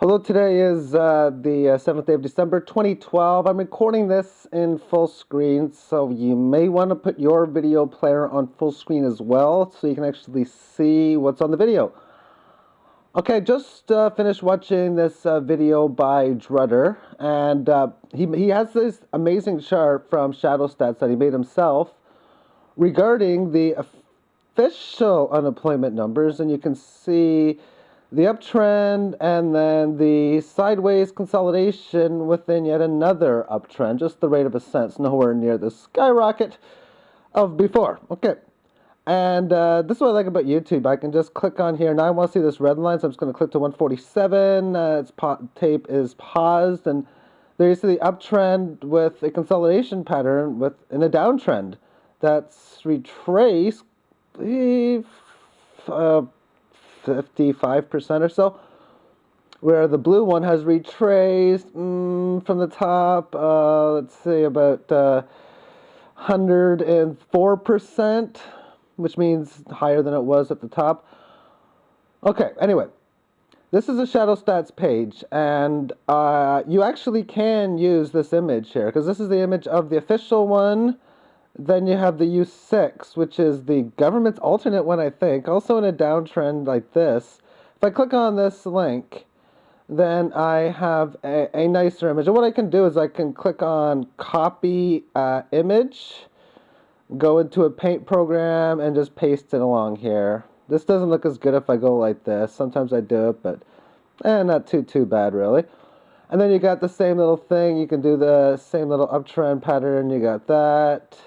Hello, today is the 7th day of December 2012. I'm recording this in full screen, so you may want to put your video player on full screen as well so you can actually see what's on the video. Okay, just finished watching this video by Drutter, and he has this amazing chart from Shadow Stats that he made himself regarding the official unemployment numbers, and you can see the uptrend and then the sideways consolidation within yet another uptrend, just the rate of ascent, nowhere near the skyrocket of before. Okay, and this is what I like about YouTube. I can just click on here. Now I want to see this red line, so I'm just going to click to 147. Tape is paused, and there you see the uptrend with a consolidation pattern in a downtrend that's retraced 55% or so, where the blue one has retraced from the top, let's say about 104%, which means higher than it was at the top. Okay, anyway, this is a Shadow Stats page, and you actually can use this image here, because this is the image of the official one. Then you have the U6, which is the government's alternate one, I think, also in a downtrend like this. If I click on this link, then I have a nicer image. And what I can do is I can click on copy image, go into a paint program, and just paste it along here. This doesn't look as good if I go like this. Sometimes I do it, but not too bad, really. And then you got the same little thing. You can do the same little uptrend pattern. You got that.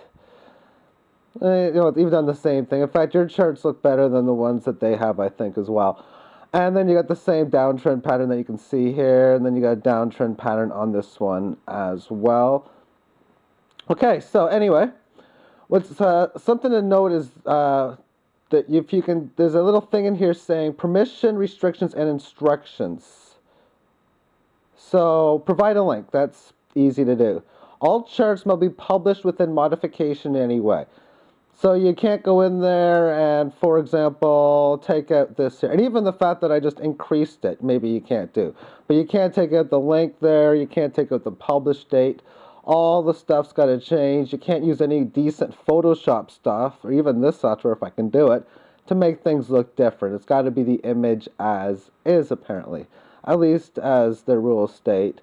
You've done the same thing. In fact, your charts look better than the ones that they have, I think, as well. And then you got the same downtrend pattern that you can see here, and then you got a downtrend pattern on this one as well. Okay, so anyway, what's something to note is that if you can, there's a little thing in here saying permission, restrictions, and instructions. So provide a link. That's easy to do. All charts must be published within modification anyway. So you can't go in there and, for example, take out this here. And even the fact that I just increased it, maybe you can't do. But you can't take out the link there. You can't take out the published date. All the stuff's got to change. You can't use any decent Photoshop stuff, or even this software if I can do it, to make things look different. It's got to be the image as is, apparently, at least as the rules state.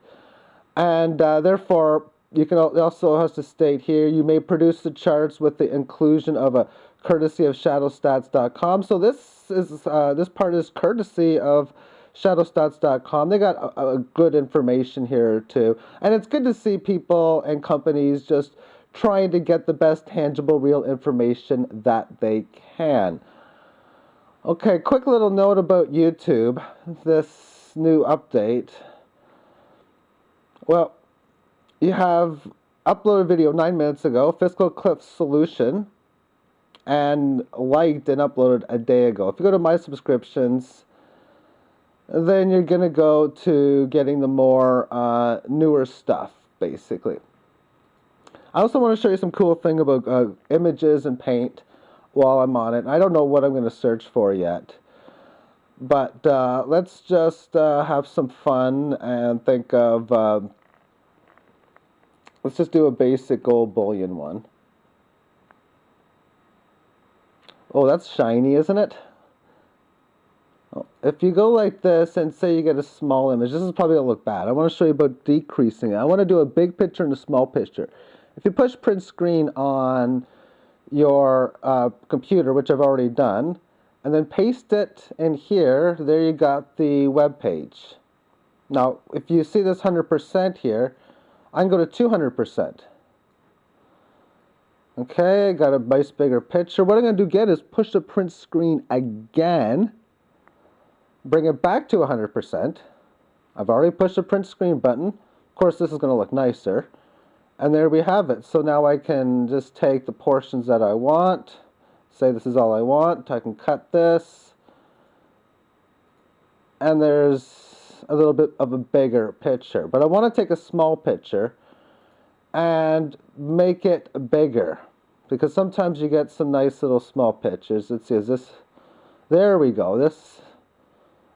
And therefore, you can also has to state here, you may produce the charts with the inclusion of a courtesy of shadowstats.com. So this part is courtesy of shadowstats.com. They got a good information here too. And it's good to see people and companies just trying to get the best tangible, real information that they can. Okay, quick little note about YouTube, this new update. Well, you have uploaded a video 9 minutes ago, Fiscal Cliff Solution, and liked and uploaded a day ago. If you go to my subscriptions, then you're going to go to getting the more newer stuff, basically. I also want to show you some cool thing about images and paint while I'm on it. I don't know what I'm going to search for yet. But let's just have some fun and think of... let's just do a basic gold bullion one. Oh, that's shiny, isn't it? Oh, if you go like this and say you get a small image, this is probably going to look bad. I want to show you about decreasing it. I want to do a big picture and a small picture. If you push print screen on your computer, which I've already done, and then paste it in here, there you got the web page. Now, if you see this 100% here, I can go to 200%. Okay, got a nice bigger picture. What I'm going to do again is push the print screen again, bring it back to 100%. I've already pushed the print screen button. Of course, this is going to look nicer. And there we have it. So now I can just take the portions that I want, say this is all I want. I can cut this, and there's a little bit of a bigger picture, but I want to take a small picture and make it bigger, because sometimes you get some nice little small pictures. Let's see, is this, there we go. This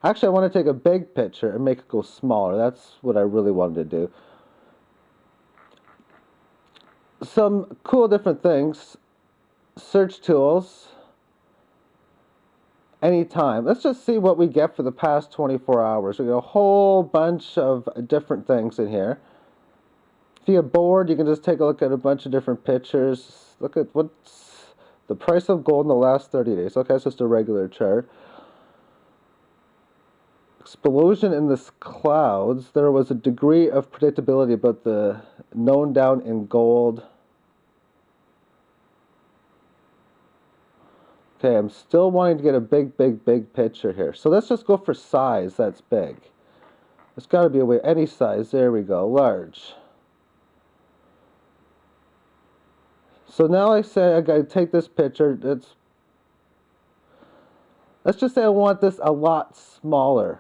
Actually, I want to take a big picture and make it go smaller. That's what I really wanted to do. Some cool different things. Search tools. Anytime. Let's just see what we get for the past 24 hours. We got a whole bunch of different things in here. If you get bored, you can just take a look at a bunch of different pictures. Look at what's the price of gold in the last 30 days. Okay, it's just a regular chart. Explosion in the clouds. There was a degree of predictability about the known down in gold. Okay, I'm still wanting to get a big picture here. So let's just go for size that's big. There's got to be a way. Any size. There we go. Large. So now I say I got to take this picture. Let's just say I want this a lot smaller.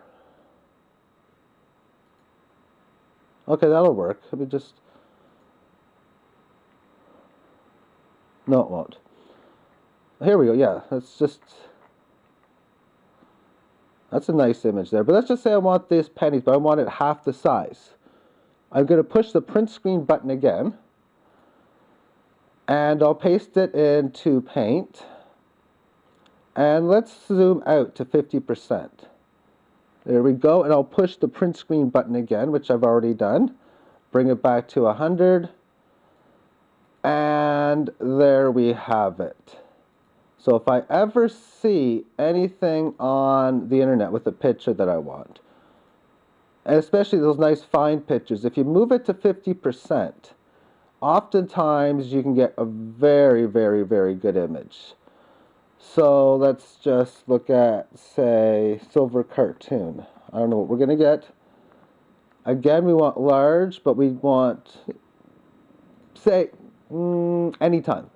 Okay, that'll work. Let me just... No, it won't. Here we go. Yeah, that's a nice image there. But let's just say I want these pennies, but I want it half the size. I'm going to push the print screen button again. And I'll paste it into Paint. And let's zoom out to 50%. There we go. And I'll push the print screen button again, which I've already done. Bring it back to 100. And there we have it. So if I ever see anything on the internet with a picture that I want, and especially those nice fine pictures, if you move it to 50%, oftentimes you can get a very good image. So let's just look at, say, silver cartoon. I don't know what we're going to get. Again, we want large, but we want, say, anytime.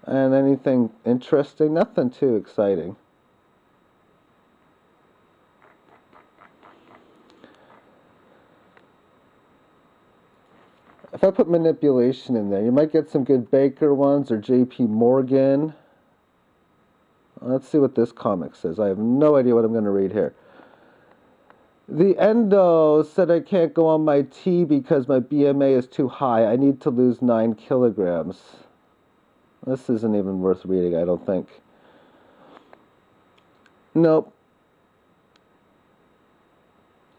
And anything interesting? Nothing too exciting. If I put manipulation in there, you might get some good Baker ones or JP Morgan. Let's see what this comic says. I have no idea what I'm going to read here. The endo said I can't go on my tea because my BMA is too high. I need to lose 9 kilograms. This isn't even worth reading, I don't think. Nope.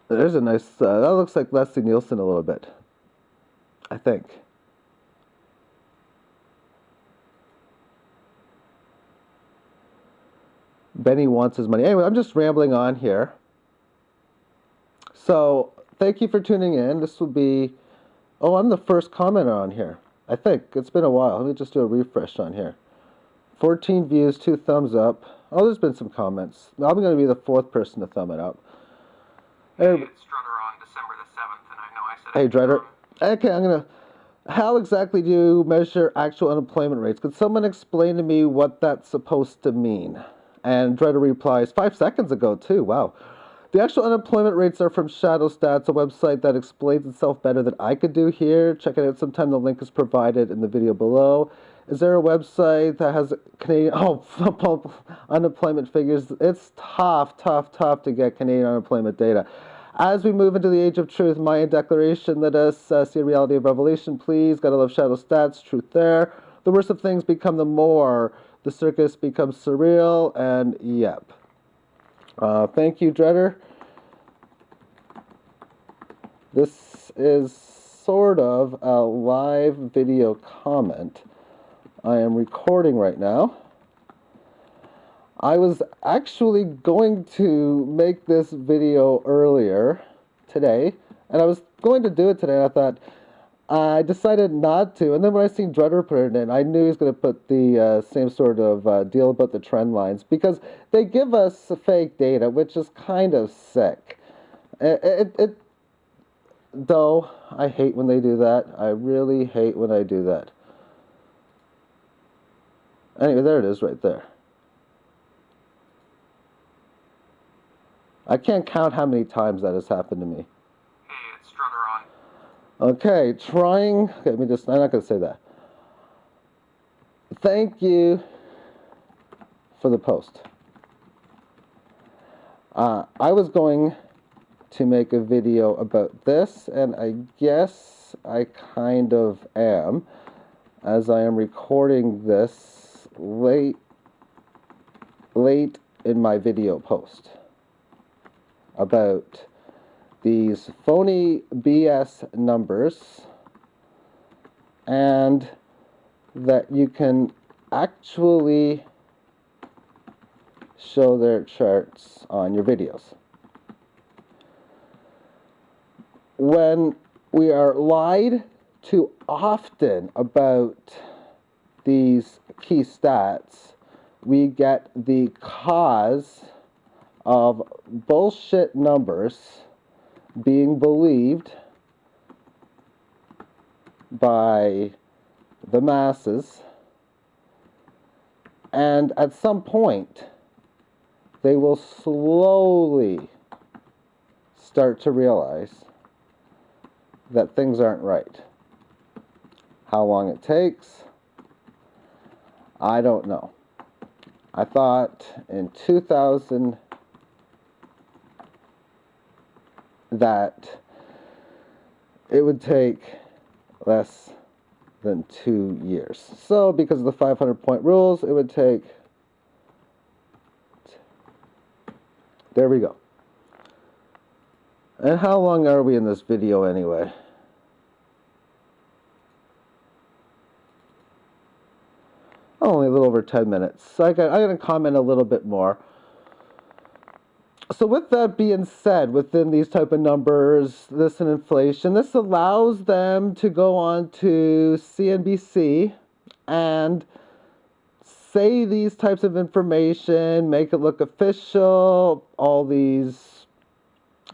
There's a nice, that looks like Leslie Nielsen a little bit, I think. Benny wants his money. Anyway, I'm just rambling on here. So, thank you for tuning in. This will be, oh, I'm the first commenter on here. I think. It's been a while. Let me just do a refresh on here. 14 views, 2 thumbs up. Oh, there's been some comments. Now I'm going to be the 4th person to thumb it up. Hey, it's Drutter on December the 7th, and I know I said... Hey, Drutter. Okay, I'm going to... How exactly do you measure actual unemployment rates? Could someone explain to me what that's supposed to mean? And Drutter replies, 5 seconds ago, too. Wow. The actual unemployment rates are from Shadow Stats, a website that explains itself better than I could do here. Check it out sometime. The link is provided in the video below. Is there a website that has Canadian unemployment figures? It's tough to get Canadian unemployment data. As we move into the age of truth, Mayan declaration, let us see a reality of revelation, please. Gotta love Shadow Stats, truth there. The worst of things become the more. The circus becomes surreal, and yep. Thank you, Drutter. This is sort of a live video comment. I am recording right now. I was actually going to make this video earlier today, and I was going to do it today, and I thought, I decided not to, and then when I seen Drutter put it in, I knew he was going to put the same sort of deal about the trend lines, because they give us fake data, which is kind of sick. Though, I hate when they do that. I really hate when I do that. Anyway, there it is right there. I can't count how many times that has happened to me. Hey, it's Drutter on. Okay, trying... Okay, let me just... I'm not going to say that. thank you for the post. I was going to make a video about this, and I guess I kind of am, as I am recording this late in my video post about these phony BS numbers, and that you can actually show their charts on your videos. When we are lied to often about these key stats, we get the cause of bullshit numbers being believed by the masses, and at some point they will slowly start to realize that things aren't right. How long it takes, I don't know. I thought in 2000 that it would take less than 2 years. So because of the 500-point rules, it would take... There we go. And how long are we in this video anyway? Only a little over 10 minutes. So I'm going to comment a little bit more. So with that being said, within these type of numbers, this and inflation, this allows them to go on to CNBC and say these types of information, make it look official, all these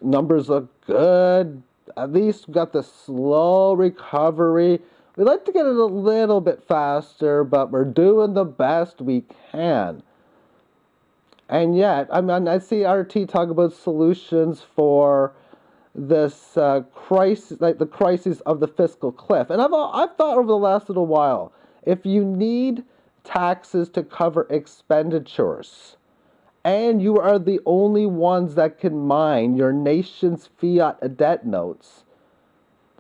numbers look good, at least we got the slow recovery. We like to get it a little bit faster, but we're doing the best we can. And yet, I mean, I see RT talk about solutions for this crisis, like the crisis of the fiscal cliff. And I've thought over the last little while, if you need taxes to cover expenditures, and you are the only ones that can mine your nation's fiat debt notes,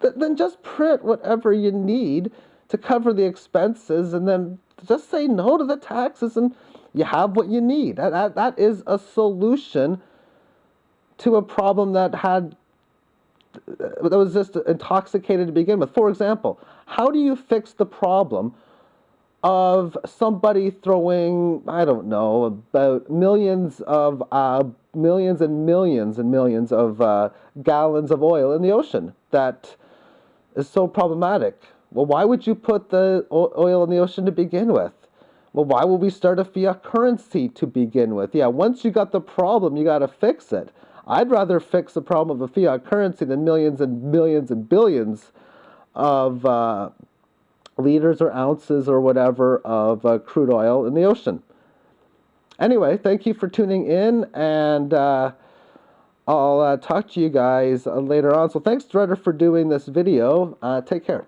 then just print whatever you need to cover the expenses, and then just say no to the taxes, and you have what you need. That is a solution to a problem that was just intoxicated to begin with. For example, how do you fix the problem of somebody throwing, I don't know, about millions and millions of gallons of oil in the ocean that is so problematic? Well, why would you put the oil in the ocean to begin with? Well, why would we start a fiat currency to begin with? Yeah, once you got the problem, you got to fix it. I'd rather fix the problem of a fiat currency than millions and millions and billions of liters or ounces or whatever of crude oil in the ocean. Anyway, thank you for tuning in, and I'll talk to you guys later on. So thanks, Drutter, for doing this video. Take care.